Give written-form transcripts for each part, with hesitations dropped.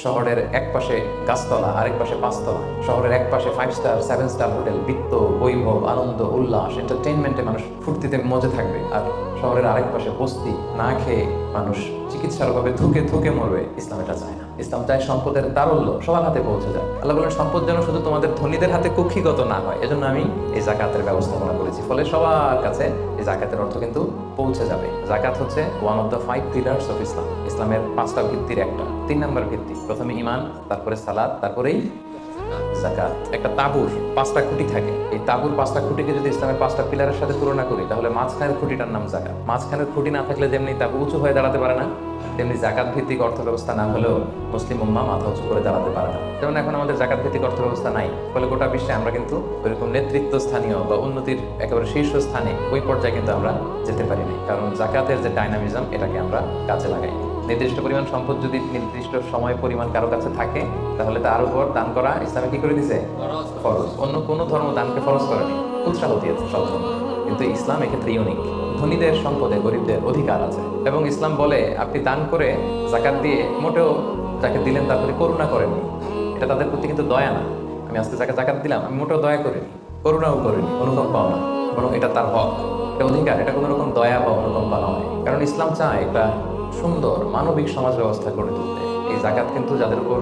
শহরের এক পাশে গাছতলা, আরেক পাশে পাঁচতলা, শহরের এক পাশে 5 স্টার 7 স্টার হোটেল, বৃত্ত, বৈভব, আনন্দ, উল্লাস, এন্টারটেইনমেন্টে মানুষ ফুর্তিতে মজে থাকবে, আর শহরের আরেক পাশে বস্তি, না খেয়ে মানুষ চিকিৎসার অভাবে ধুকে ধুকে মরবে। ইসলাম এটা চায় না। ইসলাম চায় সম্পদের তারল্য সবার হাতে পৌঁছে যায়। আল্লাহ বলেন সম্পদ যেন শুধু তোমাদের ধনীদের হাতে কুক্ষিগত না হয়, এজন্য আমি এই জাকাতের ব্যবস্থাপনা করেছি। ফলে সবার কাছে এই জাকাতের অর্থ কিন্তু পৌঁছে যাবে। জাকাত হচ্ছে one of the 5 pillars of Islam. ইসলামের 5টা ভিত্তির একটা, 3 নম্বর ভিত্তি। প্রথমে ঈমান, তারপরে সালাত, তারপরেই জাকাত। একটা তাঁবুর 5টা খুঁটি থাকে। এই তাঁবুর 5টা খুঁটিকে যদি ইসলামের 5টা পিলারের সাথে তুলনা করি, তাহলে মাঝখানের খুঁটিটার নাম জাকাত। মাঝখানের খুঁটি না থাকলে যেমনি তাঁবু উঁচু হয়ে দাঁড়াতে পারে না, তেমনি জাকাত ভিত্তিক অর্থ ব্যবস্থা না হলেও মুসলিম উম্মাহ মাথা উঁচু করে দাঁড়াতে পারে না। যেমন এখন আমাদের জাকাত ভিত্তিক অর্থ ব্যবস্থা নাই, ফলে গোটা বিশ্বে আমরা কিন্তু ওইরকম নেতৃত্ব স্থানীয় বা উন্নতির একেবারে শীর্ষস্থানে ওই পর্যায়ে কিন্তু আমরা যেতে পারি না, কারণ জাকাতের যে ডাইনামিজম এটাকে আমরা কাজে লাগাই। নির্দিষ্ট পরিমাণ সম্পদ যদি নির্দিষ্ট সময় পরিমাণ কারো কাছে থাকে, তাহলে তার উপর দান করা ইসলামে কি করে দিছে? ফরজ। অন্য কোনো ধর্ম দানকে ফরজ করেনি, উৎসাহ দিয়েছে সব ধর্ম। কিন্তু ইসলাম এক্ষেত্রে ইউনিক। ধনীদের সম্পদে গরিবদের অধিকার আছে, এবং ইসলাম বলে আপনি দান করে জাকাত দিয়ে মোটেও যাকে দিলেন তার প্রতি করুণা করেননি। এটা তাদের প্রতি কিন্তু দয়া না। আমি আজকে যাকে জাকাত দিলাম আমি মোটেও দয়া করিনি, করুণাও করিনি, অনুকম্পাও না, বরং এটা তার হক, এটা অধিকার, এটা কোনো রকম দয়া বা অনুকম্পা নয়। কারণ ইসলাম চায় একটা সুন্দর মানবিক সমাজ ব্যবস্থা গড়ে তুলতে। এই জাকাত কিন্তু যাদের উপর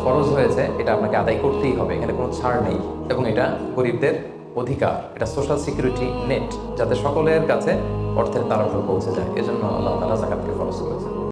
ফরজ হয়েছে এটা আপনাকে আদায় করতেই হবে, এখানে কোনো ছাড় নেই। এবং এটা গরিবদের অধিকার, এটা সোশ্যাল সিকিউরিটি নেট, যাতে সকলের কাছে অর্থের তারল্য পৌঁছে যায়। এজন্য আল্লাহ তাআলা জাকাতকে ফরজ করেছেন।